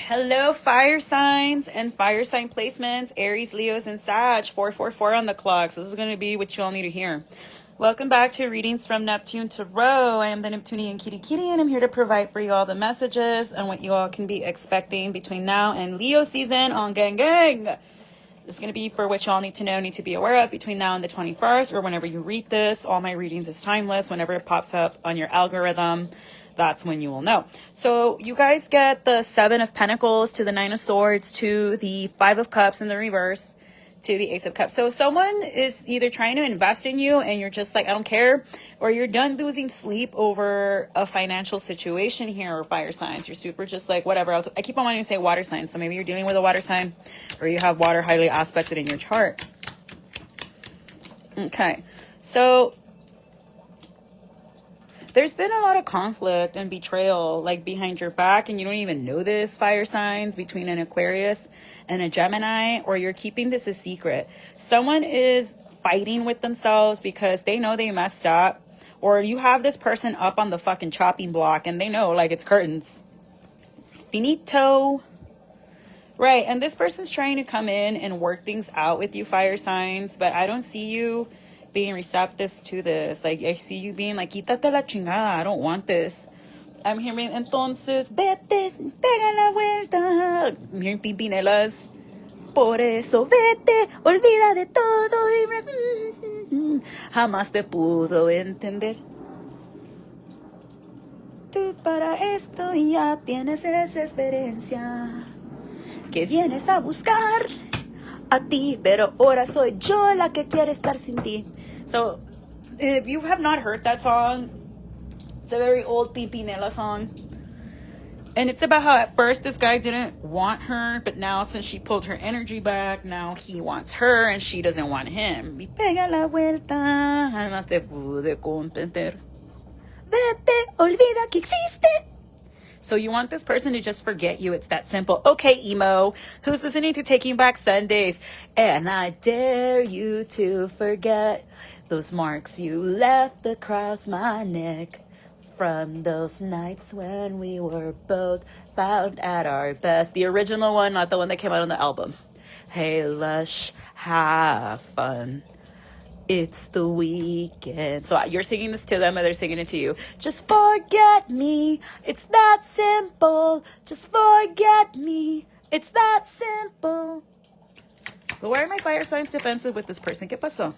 Hello, fire signs and fire sign placements, Aries, Leos, and Sag, 444 on the clock. So this is going to be what you all need to hear. Welcome back to Readings from Neptune Tarot. I am the Neptunian and I'm here to provide for you all the messages and what you all can be expecting between now and Leo season on Gang Gang. This is going to be for what you all need to know, need to be aware of between now and the 21st, or whenever you read this. All my readings is timeless. Whenever it pops up on your algorithm, that's when you will know. So you guys get the 7 of Pentacles to the 9 of Swords to the 5 of Cups in the reverse to the Ace of Cups. So someone is either trying to invest in you and you're just like, I don't care, or you're done losing sleep over a financial situation here, or fire signs. You're super just like, whatever. I keep on wanting to say water sign. So maybe you're dealing with a water sign, or you have water highly aspected in your chart. Okay. So there's been a lot of conflict and betrayal, like behind your back, and you don't even know this, fire signs, between an Aquarius and a Gemini, or you're keeping this a secret. Someone is fighting with themselves because they know they messed up, or you have this person up on the fucking chopping block and they know, like, it's curtains. It's finito. Right, and this person's trying to come in and work things out with you, fire signs, but I don't see you being receptive to this. Like, I see you being like, quítate la chingada, I don't want this. I'm hearing, entonces, vete, pega la vuelta. I'm hearing pimpinelas. Por eso, vete, olvida de todo y jamás te pudo entender. Tú para esto ya tienes esa experiencia que vienes a buscar a ti, pero ahora soy yo la que quiere estar sin ti. So, if you have not heard that song, it's a very old Pimpinela song. And it's about how at first this guy didn't want her, but now since she pulled her energy back, now he wants her and she doesn't want him. Y pega la vuelta, jamás te pude comprender. Vete, olvida que existe. So you want this person to just forget you. It's that simple. Okay, emo, who's listening to Taking Back Sundays? And I dare you to forget those marks you left across my neck from those nights when we were both found at our best. The original one, not the one that came out on the album. Hey, lush, have fun. It's the weekend. So you're singing this to them, or they're singing it to you. Just forget me. It's that simple. Just forget me. It's that simple. But why are my fire signs defensive with this person? ¿Qué pasó?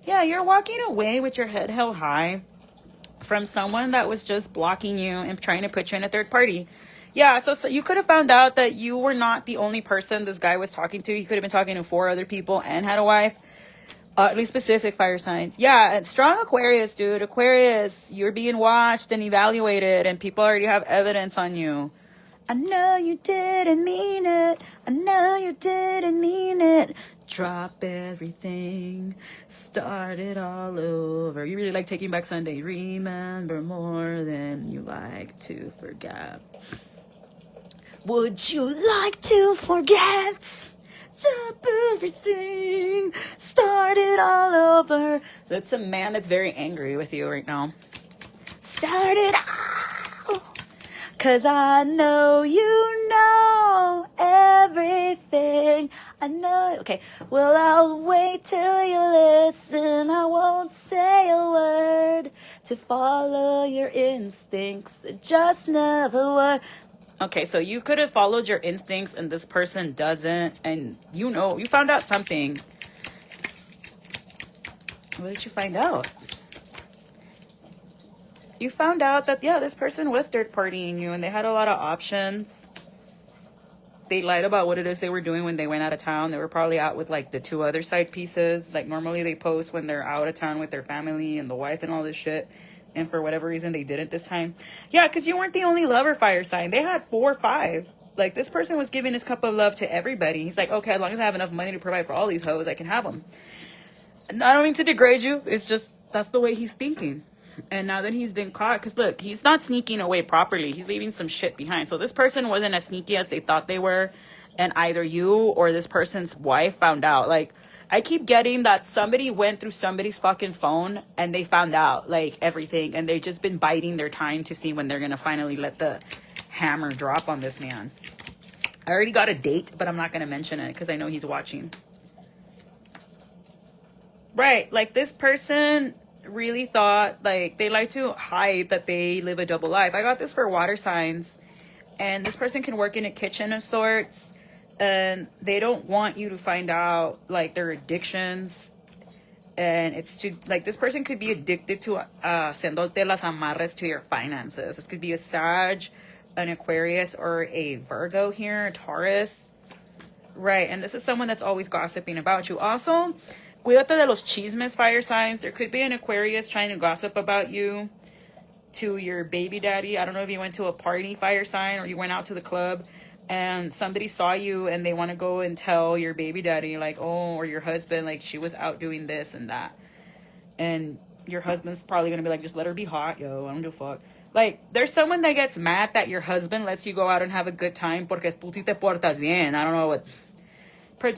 Yeah, you're walking away with your head held high from someone that was just blocking you and trying to put you in a third party. Yeah, so you could have found out that you were not the only person this guy was talking to. He could have been talking to 4 other people and had a wife. At least specific fire signs. Yeah, and strong Aquarius, dude. Aquarius, you're being watched and evaluated, and people already have evidence on you. I know you didn't mean it. I know you didn't mean it. Drop everything. Start it all over. You really like Taking Back Sunday. Remember more than you like to forget. Would you like to forget? Drop everything, start it all over. That's a man that's very angry with you right now. Start it all, 'cause I know you know everything. I know. Okay, well, I'll wait till you listen. I won't say a word to follow your instincts. Just never were. Okay, so you could have followed your instincts and this person doesn't, and you know, you found out something. What did you find out? You found out that, yeah, this person was third partying you and they had a lot of options. They lied about what it is they were doing when they went out of town. They were probably out with like the 2 other side pieces. Like normally they post when they're out of town with their family and the wife and all this shit. And for whatever reason, they didn't this time. Yeah, because you weren't the only lover, fire sign. They had 4 or 5. Like, this person was giving his cup of love to everybody. He's like, okay, as long as I have enough money to provide for all these hoes, I can have them. And I don't mean to degrade you. It's just, that's the way he's thinking. And now that he's been caught, because look, he's not sneaking away properly. He's leaving some shit behind. So this person wasn't as sneaky as they thought they were. And either you or this person's wife found out. Like, I keep getting that somebody went through somebody's fucking phone and they found out, like, everything. And they've just been biding their time to see when they're going to finally let the hammer drop on this man. I already got a date, but I'm not going to mention it because I know he's watching. Right. Like, this person really thought, like, they like to hide that they live a double life. I got this for water signs. And this person can work in a kitchen of sorts. And they don't want you to find out, like, their addictions. And it's to, like, this person could be addicted to haciéndote las amarres to your finances. This could be a Sag, an Aquarius, or a Virgo here, a Taurus. Right, and this is someone that's always gossiping about you. Also, cuídate de los chismes, fire signs. There could be an Aquarius trying to gossip about you to your baby daddy. I don't know if you went to a party, fire sign, or you went out to the club and somebody saw you and they want to go and tell your baby daddy, like, oh, or your husband, like, she was out doing this and that. And your husband's probably going to be like, just let her be hot, yo, I don't give a fuck. Like, there's someone that gets mad that your husband lets you go out and have a good time porque tú sí te portas bien. I don't know what.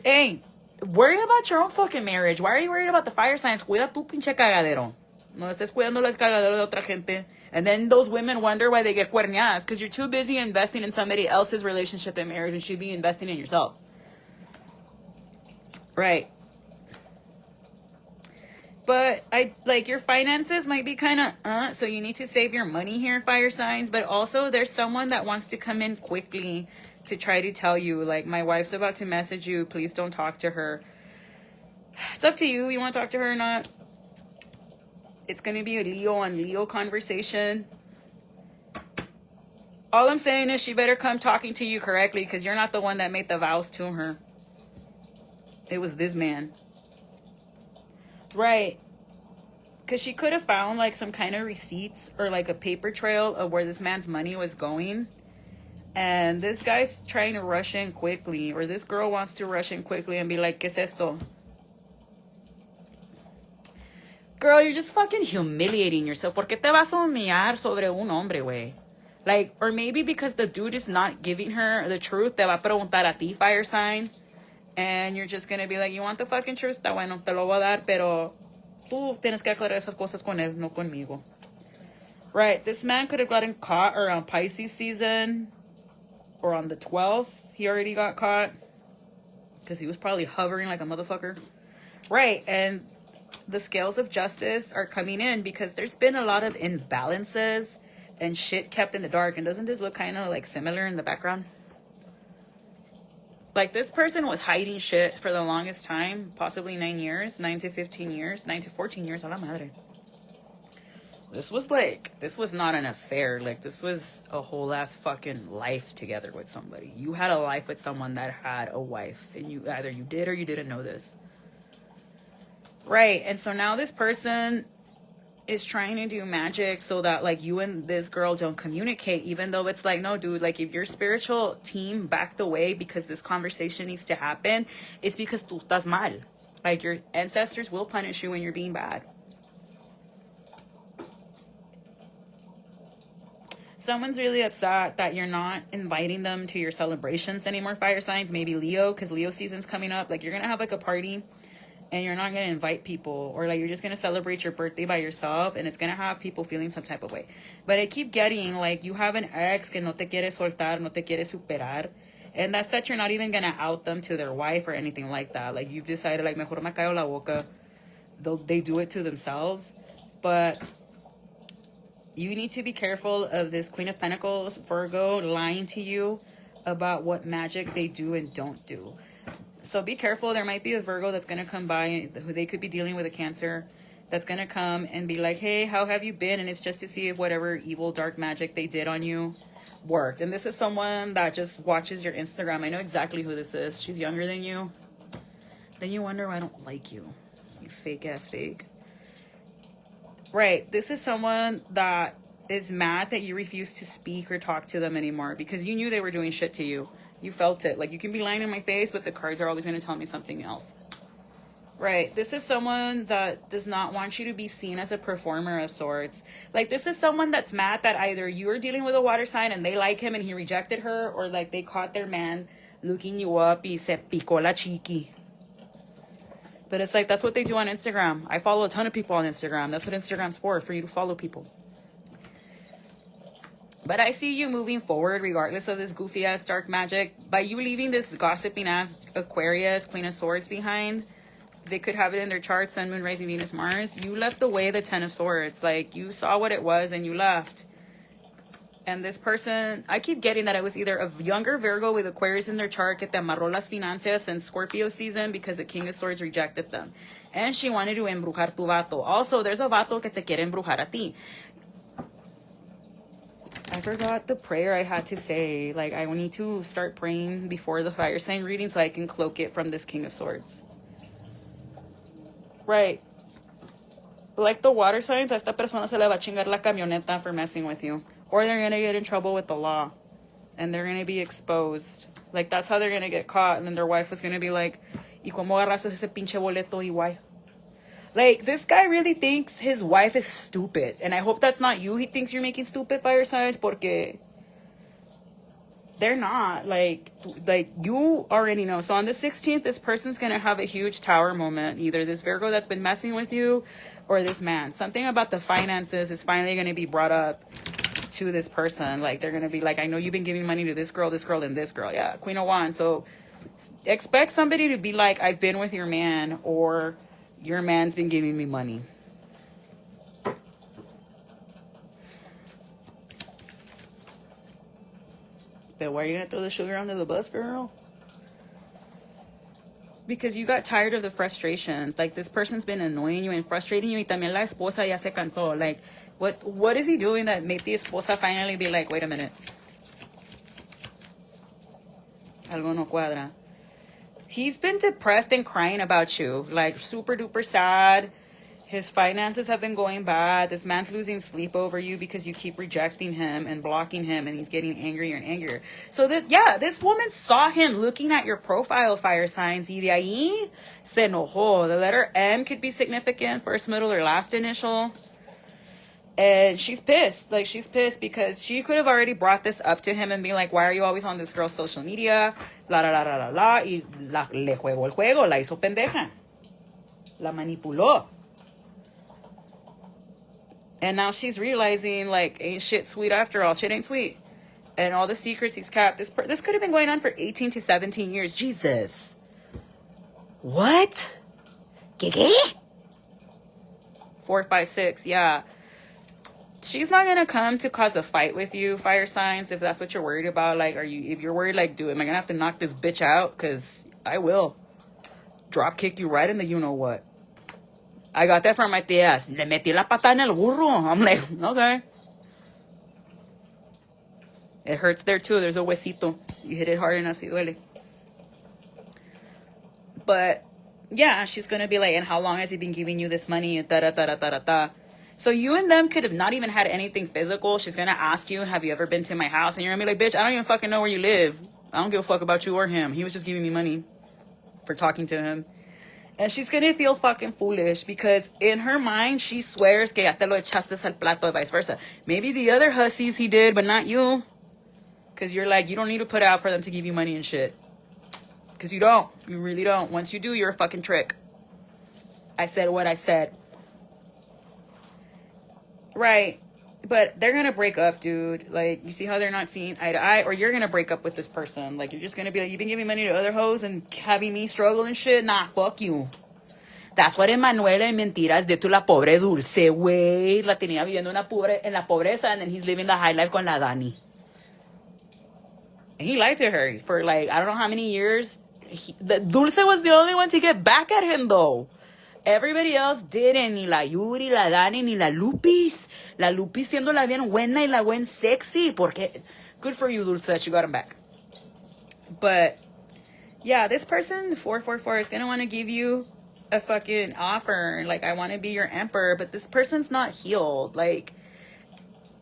Hey, worry about your own fucking marriage. Why are you worried about the fire signs? Cuida tu pinche cagadero. No estés cuidando los cagaderos de otra gente. And then those women wonder why they get cuerneadas, because you're too busy investing in somebody else's relationship and marriage and should be investing in yourself. Right. But your finances might be kind of so you need to save your money here, fire signs. But also there's someone that wants to come in quickly to try to tell you, like, my wife's about to message you, please don't talk to her. It's up to you. You want to talk to her or not? It's going to be a Leo on Leo conversation. All I'm saying is she better come talking to you correctly, because you're not the one that made the vows to her. It was this man. Right. Because she could have found, like, some kind of receipts or, like, a paper trail of where this man's money was going. And this guy's trying to rush in quickly, or this girl wants to rush in quickly and be like, ¿qué es esto? Girl, you're just fucking humiliating yourself. ¿Por qué te vas a humillar sobre un hombre, güey? Like, or maybe because the dude is not giving her the truth, te va a preguntar a ti, fire sign. And you're just going to be like, you want the fucking truth? Está bueno, te lo voy a dar, pero tú tienes que aclarar esas cosas con él, no conmigo. Right, this man could have gotten caught around Pisces season, or on the 12th. He already got caught, because he was probably hovering like a motherfucker. Right, and the scales of justice are coming in because there's been a lot of imbalances and shit kept in the dark. And doesn't this look kind of like similar in the background? Like, this person was hiding shit for the longest time, possibly 9 years, 9 to 15 years, 9 to 14 years. A la madre. This was not an affair. Like, this was a whole ass fucking life together with somebody. You had a life with someone that had a wife, and you either you did or you didn't know this. Right, and so now this person is trying to do magic so that, like, you and this girl don't communicate, even though it's like, no, dude, like, if your spiritual team backed away because this conversation needs to happen, it's because tú estás mal. Like, your ancestors will punish you when you're being bad. Someone's really upset that you're not inviting them to your celebrations anymore, fire signs. Maybe Leo, because Leo season's coming up. Like, you're going to have, like, a party, and you're not going to invite people, or, like, you're just going to celebrate your birthday by yourself, and it's going to have people feeling some type of way. But I keep getting, like, you have an ex que no te quiere soltar, no te quiere superar, and that's that you're not even going to out them to their wife or anything like that. Like, you've decided, like, mejor me callo la boca. They do it to themselves. But you need to be careful of this Queen of Pentacles, Virgo, lying to you about what magic they do and don't do. So be careful. There might be a Virgo that's going to come by, who they could be dealing with a Cancer, that's going to come and be like, hey, how have you been? And it's just to see if whatever evil, dark magic they did on you worked. And this is someone that just watches your Instagram. I know exactly who this is. She's younger than you. Then you wonder why I don't like you. You fake ass fake. Right. This is someone that is mad that you refuse to speak or talk to them anymore because you knew they were doing shit to you. You felt it. Like, you can be lying in my face, but the cards are always going to tell me something else. Right. This is someone that does not want you to be seen as a performer of sorts. Like, this is someone that's mad that either you are dealing with a water sign and they like him and he rejected her, or, like, they caught their man looking you up y se picó la chiqui. But it's like, that's what they do on Instagram. I follow a ton of people on Instagram. That's what Instagram's for you to follow people. But I see you moving forward regardless of this goofy ass dark magic. By you leaving this gossiping ass Aquarius, Queen of Swords behind, they could have it in their chart, Sun, Moon, Rising, Venus, Mars. You left away the Ten of Swords. Like, you saw what it was and you left. And this person, I keep getting that it was either a younger Virgo with Aquarius in their chart que te amarró las finanzas in Scorpio season because the King of Swords rejected them. And she wanted to embrujar tu vato. Also, there's a vato que te quiere embrujar a ti. I forgot the prayer I had to say. Like, I need to start praying before the fire sign reading so I can cloak it from this King of Swords. Right. Like the water signs, a esta persona se le va a chingar la camioneta for messing with you. Or they're going to get in trouble with the law. And they're going to be exposed. Like, that's how they're going to get caught. And then their wife was going to be like, ¿Y cómo agarraste ese pinche boleto y why? Like, this guy really thinks his wife is stupid. And I hope that's not you. He thinks you're making stupid fire signs porque they're not. Like you already know. So on the 16th, this person's going to have a huge tower moment. Either this Virgo that's been messing with you or this man. Something about the finances is finally going to be brought up to this person. Like, they're going to be like, I know you've been giving money to this girl, and this girl. Yeah, Queen of Wands. So expect somebody to be like, I've been with your man, or your man's been giving me money. But why are you going to throw the sugar under the bus, girl? Because you got tired of the frustrations. Like, this person's been annoying you and frustrating you. Y también la esposa ya se cansó. Like, what is he doing that made the esposa finally be like, wait a minute. Algo no cuadra. He's been depressed and crying about you. Like, super duper sad. His finances have been going bad. This man's losing sleep over you because you keep rejecting him and blocking him, and he's getting angrier and angrier. So this woman saw him looking at your profile, fire signs. Y de ahí se enojó. The letter M could be significant, first, middle, or last initial. And she's pissed. Like, she's pissed because she could have already brought this up to him and be like, why are you always on this girl's social media? La, la, la, la, la, la. Y le juego el juego. La hizo pendeja. La manipuló. And now she's realizing, like, ain't shit sweet after all. Shit ain't sweet. And all the secrets he's kept. This could have been going on for 18 to 17 years. Jesus. What? ¿Qué? 4, 5, 6. Yeah. She's not going to come to cause a fight with you, fire signs, if that's what you're worried about. Like, if you're worried, like, dude, am I going to have to knock this bitch out? Because I will. Drop kick you right in the you-know-what. I got that from my tías. Le metí la pata en el burro. I'm like, okay. It hurts there too. There's a huesito. You hit it hard enough, si duele. But, yeah, she's going to be like, and how long has he been giving you this money? Da-da-da-da-da-da. So you and them could have not even had anything physical. She's going to ask you, have you ever been to my house? And you're going to be like, bitch, I don't even fucking know where you live. I don't give a fuck about you or him. He was just giving me money for talking to him. And she's going to feel fucking foolish because in her mind, she swears que ya te lo echaste al plato, vice versa. Maybe the other hussies he did, but not you. Because you're like, you don't need to put out for them to give you money and shit. Because you don't. You really don't. Once you do, you're a fucking trick. I said what I said. Right. But they're going to break up, dude. Like, you see how they're not seeing eye to eye? Or you're going to break up with this person. Like, you're just going to be like, you've been giving money to other hoes and having me struggle and shit? Nah, fuck you. That's what Emanuel en Mentiras did to la pobre Dulce, güey. La tenía viviendo en la pobreza, and then he's living the high life con la Dani. And he lied to her for, like, I don't know how many years. Dulce was the only one to get back at him, though. Everybody else didn't. Ni la Yuri, la Dani, ni la Lupis. La Lupis siendo la bien buena y la buen sexy. Porque, good for you, Dulce, that you got him back. But, yeah, this person, 444, is going to want to give you a fucking offer. Like, I want to be your emperor. But this person's not healed, like,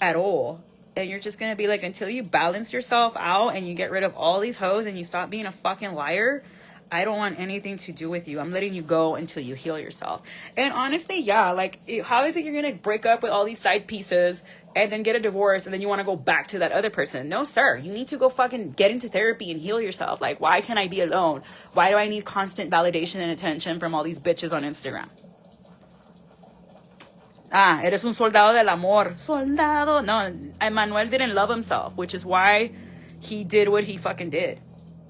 at all. And you're just going to be like, until you balance yourself out and you get rid of all these hoes and you stop being a fucking liar, I don't want anything to do with you. I'm letting you go until you heal yourself. And honestly, yeah, like, how is it you're going to break up with all these side pieces and then get a divorce and then you want to go back to that other person? No, sir. You need to go fucking get into therapy and heal yourself. Like, why can't I be alone? Why do I need constant validation and attention from all these bitches on Instagram? Ah, eres un soldado del amor. Soldado. No, Emmanuel didn't love himself, which is why he did what he fucking did.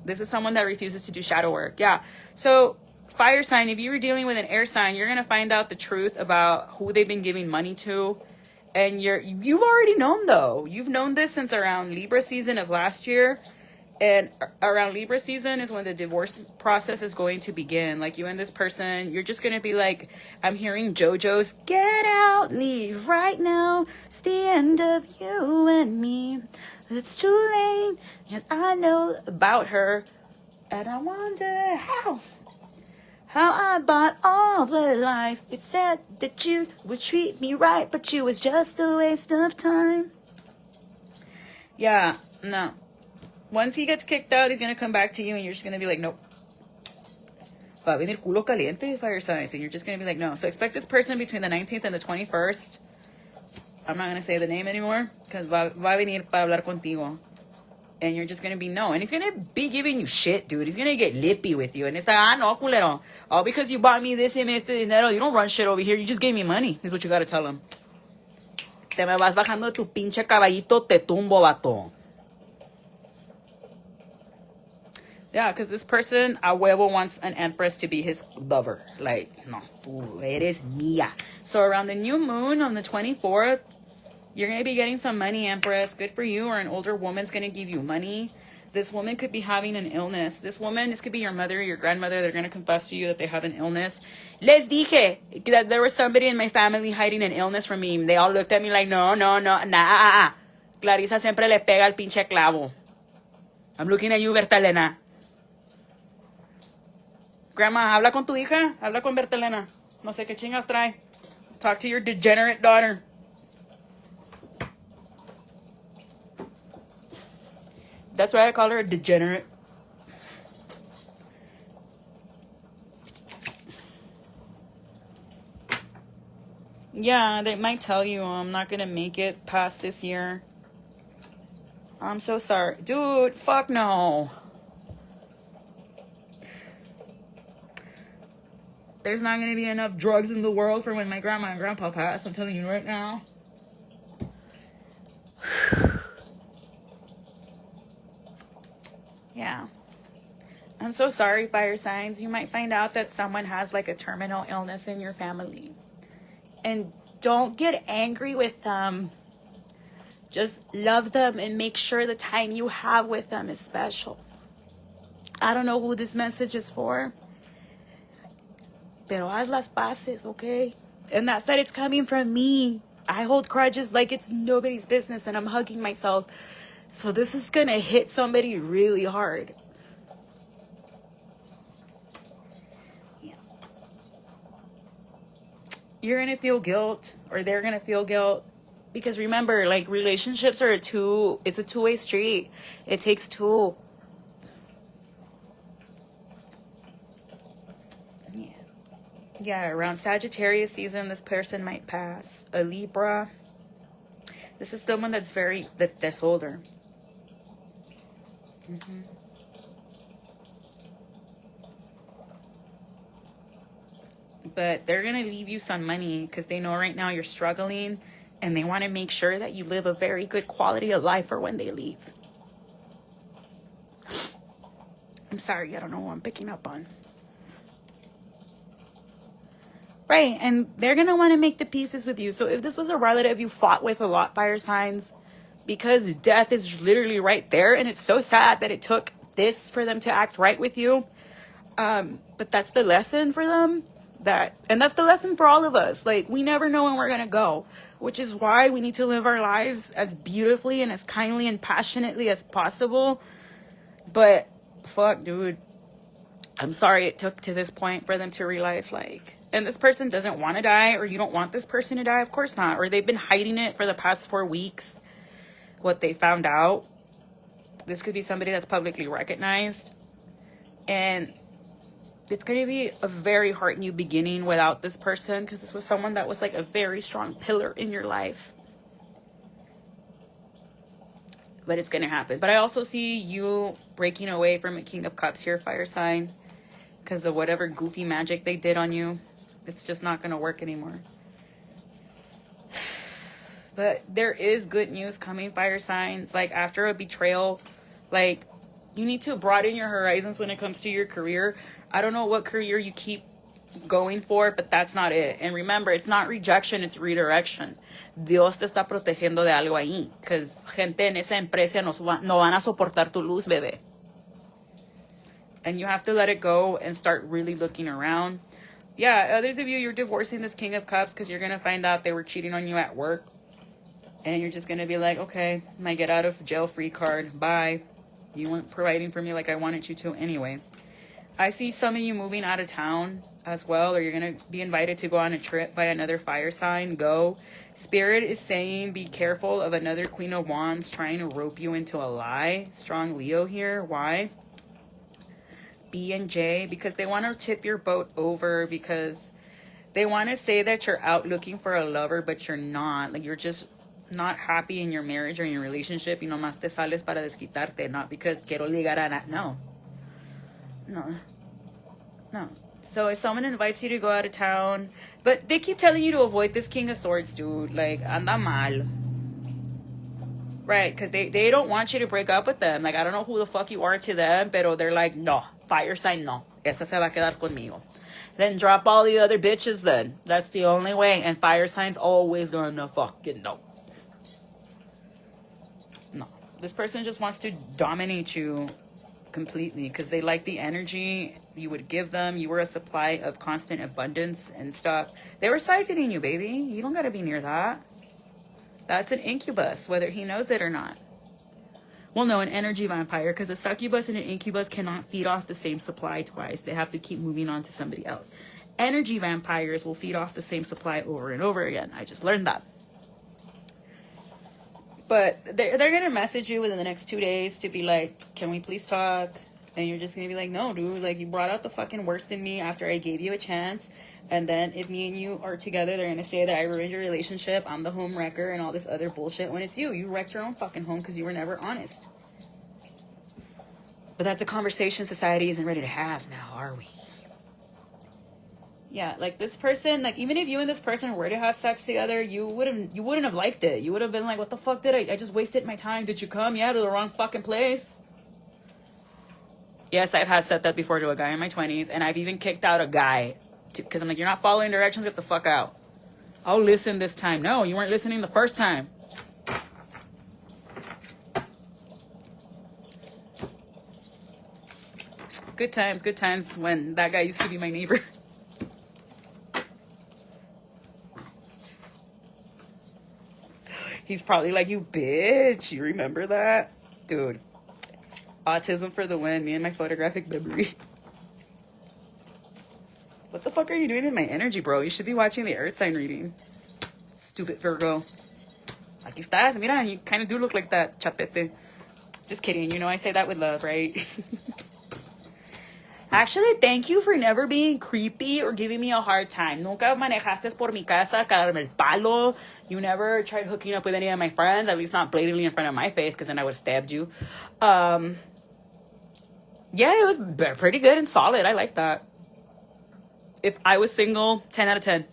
This is someone that refuses to do shadow work. Yeah. So, fire sign, if you were dealing with an air sign, you're going to find out the truth about who they've been giving money to. And you've already known, though. You've known this since around Libra season of last year. And around Libra season is when the divorce process is going to begin. Like, you and this person, you're just going to be like, I'm hearing JoJo's, get out, leave right now. It's the end of you and me. It's too late. Yes, I know about her. And I wonder how I bought all the lies. It said that you would treat me right, but you was just a waste of time. Yeah, no. Once he gets kicked out, he's going to come back to you and you're just going to be like, nope. Va a venir culo caliente, fire signs. And you're just going to be like, no. So expect this person between the 19th and the 21st. I'm not going to say the name anymore because va a venir para hablar contigo. And you're just going to be no. And he's going to be giving you shit, dude. He's going to get lippy with you. And it's like, no, culero. All because you bought me this y este dinero. You don't run shit over here. You just gave me money, is what you got to tell him. Te me vas bajando tu pinche caballito, te tumbo, vato. Yeah, because this person, a huevo, wants an empress to be his lover. Like, no, tú eres mía. So around the new moon on the 24th, you're going to be getting some money, empress. Good for you. Or an older woman's going to give you money. This woman could be having an illness. This could be your mother, your grandmother. They're going to confess to you that they have an illness. Les dije that there was somebody in my family hiding an illness from me. They all looked at me like, no, nah. Clarisa siempre le pega al pinche clavo. I'm looking at you, Bertalena. Grandma, habla con tu hija. Habla con Bertalena. No sé qué chingas trae. Talk to your degenerate daughter. That's why I call her a degenerate. Yeah, they might tell you I'm not going to make it past this year. I'm so sorry. Dude, fuck no. There's not going to be enough drugs in the world for when my grandma and grandpa pass. I'm telling you right now. Yeah. I'm so sorry, fire signs. You might find out that someone has like a terminal illness in your family. And don't get angry with them. Just love them and make sure the time you have with them is special. I don't know who this message is for. Pero haz las paces, okay? And that's that it's coming from me. I hold grudges like it's nobody's business and I'm hugging myself. So this is going to hit somebody really hard. Yeah. You're going to feel guilt or they're going to feel guilt. Because remember, like relationships are it's a two-way street. It takes two. Yeah, around Sagittarius season, this person might pass. A Libra. This is someone that's older. Mm-hmm. But they're going to leave you some money because they know right now you're struggling and they want to make sure that you live a very good quality of life for when they leave. I'm sorry, I don't know who I'm picking up on. Right, and they're going to want to make the pieces with you. So if this was a relative you fought with a lot, fire signs, because death is literally right there, and it's so sad that it took this for them to act right with you. But that's the lesson for them. And that's the lesson for all of us. Like, we never know when we're going to go, which is why we need to live our lives as beautifully and as kindly and passionately as possible. But, fuck, dude. I'm sorry it took to this point for them to realize, like, and this person doesn't want to die, or you don't want this person to die, of course not. Or they've been hiding it for the past 4 weeks, what they found out. This could be somebody that's publicly recognized. And it's going to be a very hard new beginning without this person, because this was someone that was like a very strong pillar in your life. But it's going to happen. But I also see you breaking away from a King of Cups here, fire sign, because of whatever goofy magic they did on you. It's just not going to work anymore. But there is good news coming, fire signs. Like, after a betrayal, like, you need to broaden your horizons when it comes to your career. I don't know what career you keep going for, but that's not it. And remember, it's not rejection, it's redirection. Dios te está protegiendo de algo ahí. Because gente en esa empresa no van a soportar tu luz, bebé. And you have to let it go and start really looking around. Yeah, others of you, you're divorcing this King of Cups because you're going to find out they were cheating on you at work. And you're just going to be like, okay, my get out of jail free card. Bye. You weren't providing for me like I wanted you to anyway. I see some of you moving out of town as well, or you're going to be invited to go on a trip by another fire sign. Go. Spirit is saying be careful of another Queen of Wands trying to rope you into a lie. Strong Leo here. Why? B and J, because they want to tip your boat over, because they want to say that you're out looking for a lover, but you're not. Like, you're just not happy in your marriage or in your relationship. Y nomás te sales para desquitarte, not because quiero ligar a no. So if someone invites you to go out of town, but they keep telling you to avoid this King of Swords, dude. Like, anda mal. Right, because they don't want you to break up with them. Like, I don't know who the fuck you are to them, pero they're like, no, fire sign, no. Esta se va a quedar conmigo. Then drop all the other bitches then. That's the only way. And fire signs always gonna fucking no. No. This person just wants to dominate you completely because they like the energy you would give them. You were a supply of constant abundance and stuff. They were siphoning you, baby. You don't gotta be near that. That's an incubus, whether he knows it or not. Well, no, an energy vampire, because a succubus and an incubus cannot feed off the same supply twice. They have to keep moving on to somebody else. Energy vampires will feed off the same supply over and over again. I just learned that. But they're going to message you within the next 2 days to be like, can we please talk? And you're just going to be like, no, dude, like, you brought out the fucking worst in me after I gave you a chance. And then if me and you are together, they're going to say that I ruined your relationship, I'm the home wrecker, and all this other bullshit, when it's you. You wrecked your own fucking home because you were never honest. But that's a conversation society isn't ready to have now, are we? Yeah, like, this person, like, even if you and this person were to have sex together, you wouldn't have liked it. You would have been like, what the fuck did I just wasted my time. Did you come? Yeah, to the wrong fucking place. Yes, I've had said that before to a guy in my 20s, and I've even kicked out a guy because I'm like, you're not following directions, get the fuck out. I'll listen this time. No, you weren't listening the first time. Good times when that guy used to be my neighbor. He's probably like, you bitch, you remember that? Dude, autism for the win, me and my photographic memory. What the fuck are you doing in my energy, bro? You should be watching the earth sign reading. Stupid Virgo. Aquí estás. Mira, you kind of do look like that, chapete. Just kidding. You know I say that with love, right? Actually, thank you for never being creepy or giving me a hard time. Nunca manejaste por mi casa, cagarme el palo. You never tried hooking up with any of my friends, at least not blatantly in front of my face, because then I would have stabbed you. Yeah, it was pretty good and solid. I like that. If I was single, 10 out of 10.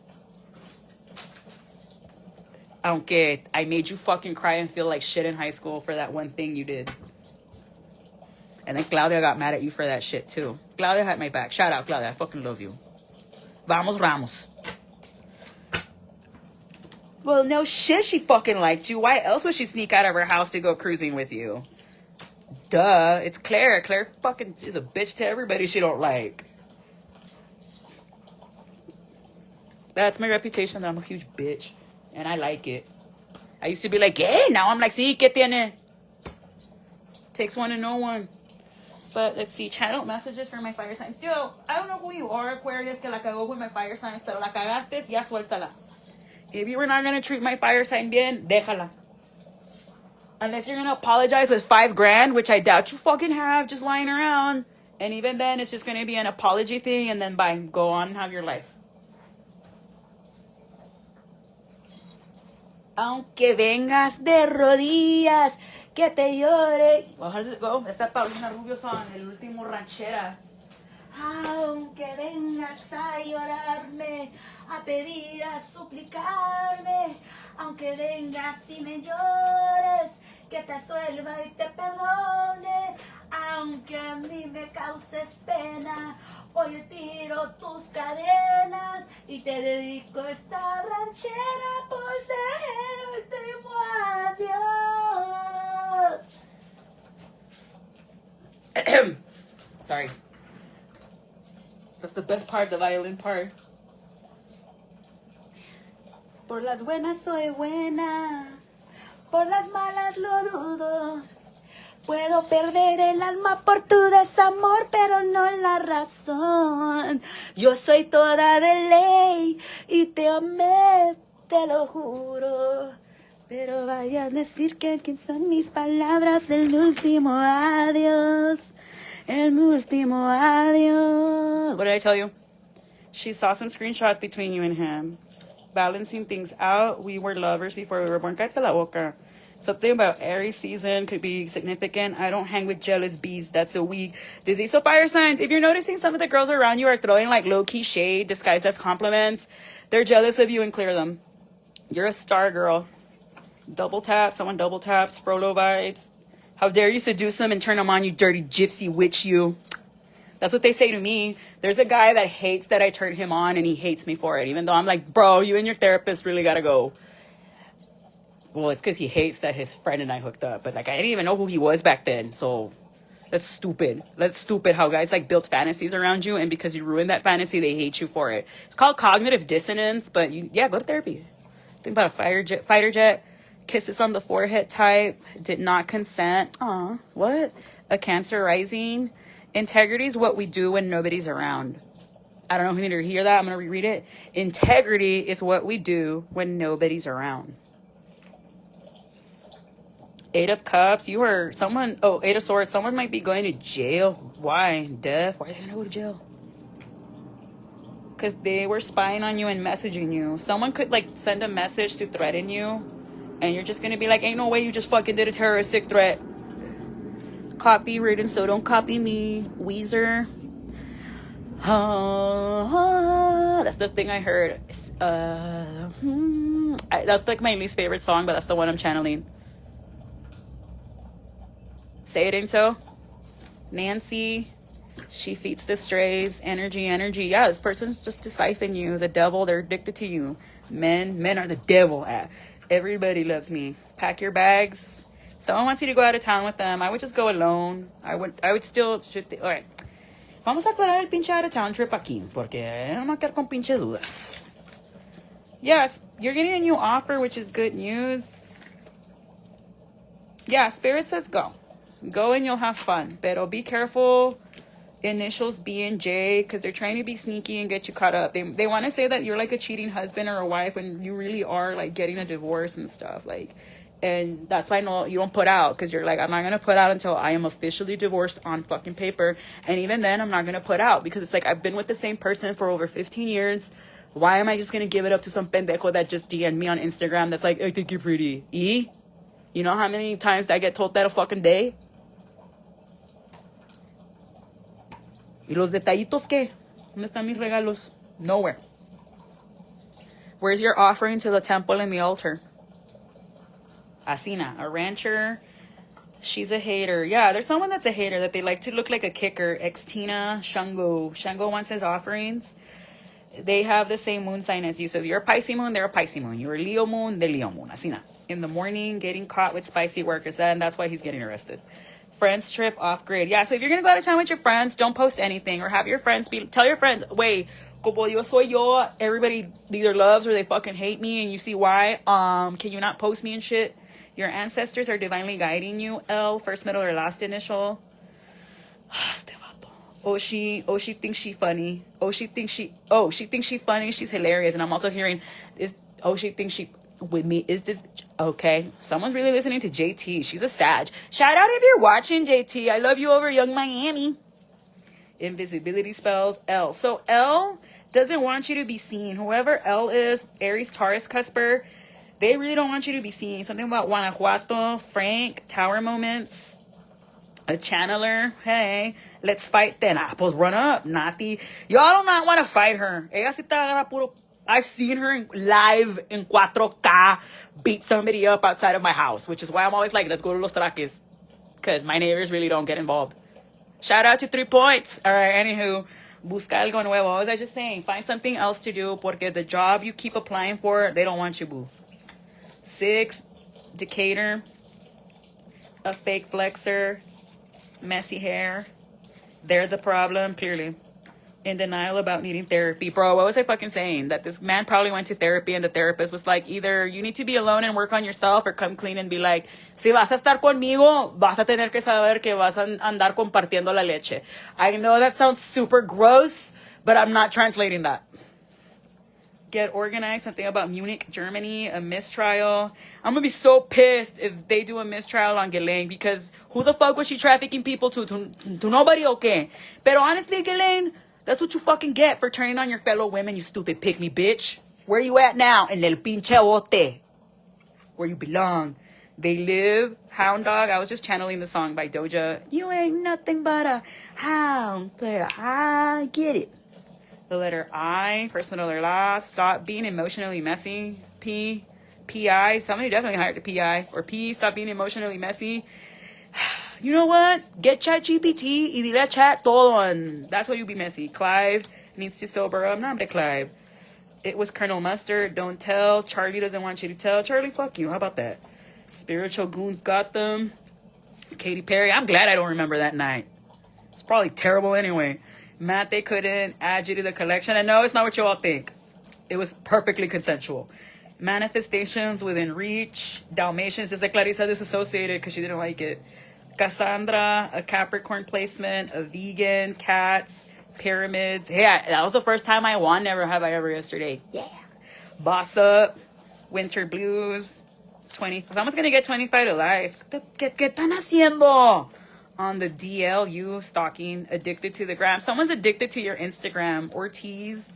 Aunque I made you fucking cry and feel like shit in high school for that one thing you did. And then Claudia got mad at you for that shit too. Claudia had my back. Shout out, Claudia. I fucking love you. Vamos, Ramos. Well, no shit, she fucking liked you. Why else would she sneak out of her house to go cruising with you? Duh. It's Claire. Claire fucking is a bitch to everybody she don't like. That's my reputation, that I'm a huge bitch. And I like it. I used to be like, hey, now I'm like, sí, ¿qué tiene? Takes one to know one. But let's see, channel messages for my fire signs. Yo, I don't know who you are, Aquarius, que la cagó with my fire signs, pero la cagaste, ya suéltala. If you were not going to treat my fire sign bien, déjala. Unless you're going to apologize with $5,000, which I doubt you fucking have, just lying around. And even then, it's just going to be an apology thing, and then bye, go on and have your life. Aunque vengas de rodillas, que te llore. Well, how does it go? Esta Paulina Rubio song, El Último Ranchera. Aunque vengas a llorarme, a pedir, a suplicarme, Aunque vengas y me llores, que te suelva y te perdone. Aunque a mí me causes pena, hoy tiro tus cadenas y te dedico esta ranchera por ser el último adiós. Sorry. That's the best part, the violin part. Por las buenas soy buena, por las malas lo dudo. Puedo perder el alma por tu desamor, pero no la razón. Yo soy toda de ley y te amé, te lo juro. Pero vaya a decir que son mis palabras, el último adiós. El último adiós. What did I tell you? She saw some screenshots between you and him. Balancing things out. We were lovers before we were born. Cállate la boca. Something about Aries season could be significant. I don't hang with jealous bees. That's a weak disease. So fire signs, if you're noticing some of the girls around you are throwing like low-key shade disguised as compliments, they're jealous of you and clear them. You're a star girl. Double tap. Someone double taps. Frollo vibes. How dare you seduce them and turn them on, you dirty gypsy witch, you. That's what they say to me. There's a guy that hates that I turned him on and he hates me for it. Even though I'm like, bro, you and your therapist really gotta go. Well, it's because he hates that his friend and I hooked up. But like, I didn't even know who he was back then. So that's stupid. That's stupid how guys like built fantasies around you. And because you ruined that fantasy, they hate you for it. It's called cognitive dissonance. But yeah, go to therapy. Think about a fighter jet. Kisses on the forehead type. Did not consent. Aw, what? A Cancer rising. Integrity is what we do when nobody's around. I don't know if you need to hear that. I'm going to reread it. Integrity is what we do when nobody's around. 8 of Cups. You are someone. Oh, 8 of Swords. Someone might be going to jail. Why? Death. Why are they going to go to jail? Because they were spying on you and messaging you. Someone could like send a message to threaten you. And you're just going to be like, ain't no way you just fucking did a terroristic threat. Copywritten, so don't copy me. Weezer. That's the thing I heard. That's like my least favorite song, but that's the one I'm channeling. Say it ain't so. Nancy. She feeds the strays. Energy. Yeah, this person's just deciphering you. The devil, they're addicted to you. Men are the devil. Everybody loves me. Pack your bags. Someone wants you to go out of town with them. I would just go alone. I would still... All right. Vamos a aclarar el pinche out of town trip aquí. Porque no me quedar con pinche dudas. Yes, you're getting a new offer, which is good news. Yeah, Spirit says go. Go and you'll have fun. Pero be careful. Initials B and J, because they're trying to be sneaky and get you caught up. They want to say that you're like a cheating husband or a wife when you really are like getting a divorce and stuff. Like, and that's why you don't put out, because you're like, I'm not going to put out until I am officially divorced on fucking paper. And even then, I'm not going to put out, because it's like, I've been with the same person for over 15 years. Why am I just going to give it up to some pendejo that just DM'd me on Instagram that's like, I think you're pretty. You know how many times I get told that a fucking day? ¿Y los detallitos qué? ¿Dónde están mis regalos? Nowhere. Where's your offering to the temple and the altar? Asina, a rancher. She's a hater. Yeah, there's someone that's a hater, that they like to look like a kicker. Ex-Tina, Shango. Shango wants his offerings. They have the same moon sign as you. So if you're a Pisces moon, they're a Pisces moon. You're a Leo moon, they're Leo moon. Asina. In the morning, getting caught with spicy workers. Then that's why he's getting arrested. Friends trip off grid. Yeah, so if you're gonna go out of town with your friends, don't post anything, or have your friends tell your friends, wait, como yo soy yo, everybody either loves or they fucking hate me, and you see why. Can you not post me and shit? Your ancestors are divinely guiding you. L, first, middle, or last initial. Oh, she thinks she funny. She thinks she funny. She's hilarious. And I'm also hearing she thinks she with me. Is this okay? Someone's really listening to JT. She's a Sag. Shout out if you're watching, JT. I love you over Young Miami. Invisibility spells. L. So L doesn't want you to be seen. Whoever L is, Aries, Taurus, Cusper, they really don't want you to be seen. Something about Guanajuato, Frank, Tower moments, a channeler. Hey, let's fight then. Pues run up, Nati. Y'all do not want to fight her. Ella sí te agarra puro I've seen her live in 4K beat somebody up outside of my house, which is why I'm always like, let's go to Los Traques. Because my neighbors really don't get involved. Shout out to 3 points. All right, anywho. Busca algo nuevo. What was I just saying? Find something else to do porque the job you keep applying for, they don't want you, boo. 6, Decatur. A fake flexer. Messy hair. They're the problem, clearly. In denial about needing therapy. Bro, what was I fucking saying? That this man probably went to therapy and the therapist was like, either you need to be alone and work on yourself or come clean and be like, si vas a estar conmigo, vas a tener que saber que vas a andar compartiendo la leche. I know that sounds super gross, but I'm not translating that. Get organized, something about Munich, Germany, a mistrial. I'm gonna be so pissed if they do a mistrial on Ghislaine, because who the fuck was she trafficking people to nobody, okay? Pero honestly, Ghislaine, that's what you fucking get for turning on your fellow women, you stupid pick-me bitch. Where you at now? En el pinche bote. Where you belong. They live, Hound Dog. I was just channeling the song by Doja. You ain't nothing but a hound, but I get it. The letter I, first letter last. Stop being emotionally messy. P, P-I. Somebody definitely hired the P-I. Or P, stop being emotionally messy. You know what? Get ChatGPT y dile a chat todo. And that's why you be messy. Clive needs to sober up. Nah, hombre, Clive. It was Colonel Mustard. Don't tell. Charlie doesn't want you to tell. Charlie, fuck you. How about that? Spiritual Goons got them. Katy Perry. I'm glad I don't remember that night. It's probably terrible anyway. Matt, they couldn't add you to the collection. And no, it's not what you all think. It was perfectly consensual. Manifestations within reach. Dalmatians, just like Clarissa disassociated because she didn't like it. Cassandra, a Capricorn placement, a vegan, cats, pyramids. Yeah, that was the first time I won. Never have I ever yesterday. Yeah. Boss Up, Winter Blues, 20. Someone's gonna get 25 to life. ¿Qué están haciendo? On the DLU, stalking, addicted to the gram. Someone's addicted to your Instagram. Ortiz.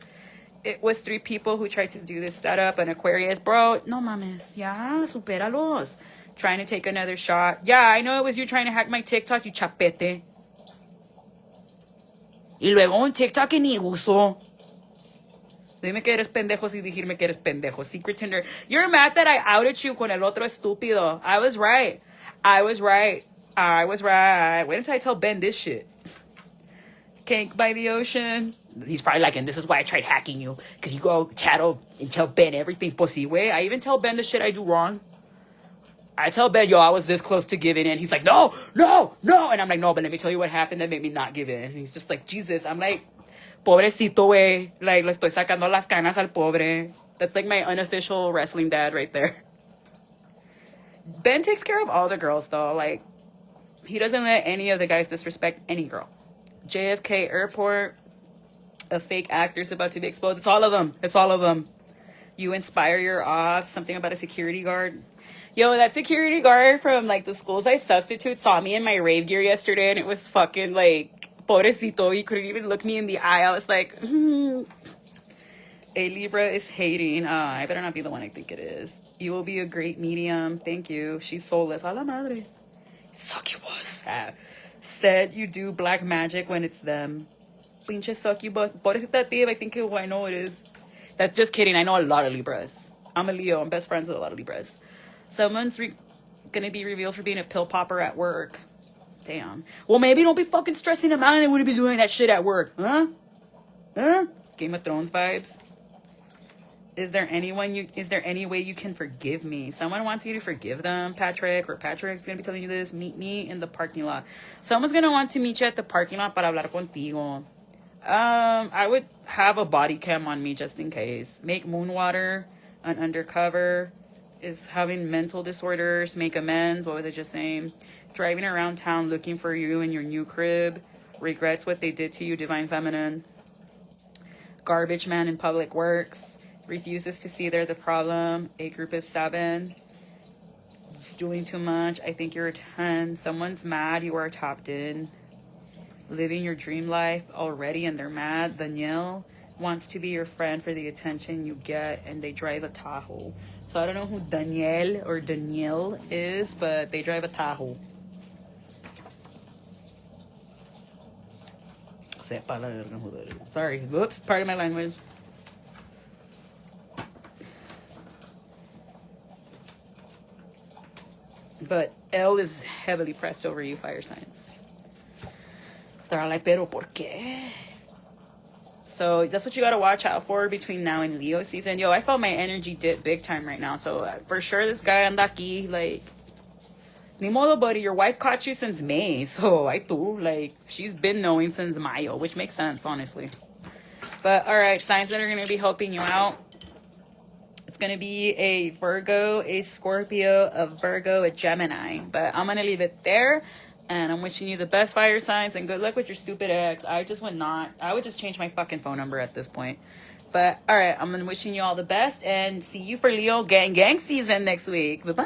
It was 3 people who tried to do this setup. An Aquarius. Bro, no mames. Ya, supéralos. Trying to take another shot. Yeah, I know it was you trying to hack my TikTok, you chapete. Y luego un TikTok que ni uso. Dime que eres pendejo sin decirme que eres pendejo. Secret Tinder. You're mad that I outed you con el otro estúpido. I was right. Wait until I tell Ben this shit. Cake by the ocean. He's probably like, and this is why I tried hacking you. Because you go tattle and tell Ben everything posible. I even tell Ben the shit I do wrong. I tell Ben, yo, I was this close to giving in. He's like, no. And I'm like, no, but let me tell you what happened that made me not give in. And he's just like, Jesus. I'm like, pobrecito, wey. Like, le estoy sacando las canas al pobre. That's like my unofficial wrestling dad right there. Ben takes care of all the girls, though. Like, he doesn't let any of the guys disrespect any girl. JFK Airport. A fake actor's about to be exposed. It's all of them. You inspire your awe. Something about a security guard. Yo, that security guard from, like, the schools I substitute saw me in my rave gear yesterday, and it was fucking, like, pobrecito. He couldn't even look me in the eye. I was like, A Libra is hating. I better not be the one I think it is. You will be a great medium. Thank you. She's soulless. A la madre. Succubus. Said you do black magic when it's them. Pinche succubus. Pobrecita tía, I think I know it is. That's just kidding. I know a lot of Libras. I'm a Leo. I'm best friends with a lot of Libras. Someone's gonna be revealed for being a pill popper at work. Damn. Well, maybe don't be fucking stressing them out and they wouldn't be doing that shit at work. Huh? Game of Thrones vibes. Is there any way you can forgive me? Someone wants you to forgive them, Patrick, or Patrick's gonna be telling you this. Meet me in the parking lot. Someone's gonna want to meet you at the parking lot para hablar contigo. I would have a body cam on me just in case. Make moon water, an undercover. Is having mental disorders, make amends. What was I just saying? Driving around town looking for you in your new crib. Regrets what they did to you, divine feminine. Garbage man in public works. Refuses to see they're the problem. A group of 7. It's doing too much. I think you're a 10. Someone's mad you are tapped in. Living your dream life already and they're mad. Danielle wants to be your friend for the attention you get, and they drive a Tahoe. So I don't know who Danielle or Danielle is, but they drive a Tahoe. Sorry, whoops, pardon my language. But L is heavily pressed over you, fire signs. They're all like, pero por qué? So that's what you got to watch out for between now and Leo season. Yo, I felt my energy dip big time right now. So for sure, this guy anda aquí, like, ni modo, buddy, your wife caught you since May. So I too, like, she's been knowing since Mayo, which makes sense, honestly. But all right, signs that are going to be helping you out. It's going to be a Virgo, a Scorpio, a Virgo, a Gemini. But I'm going to leave it there. And I'm wishing you the best fire signs and good luck with your stupid ex. I would just change my fucking phone number at this point. But all right, I'm wishing you all the best and see you for Leo gang season next week. Bye-bye.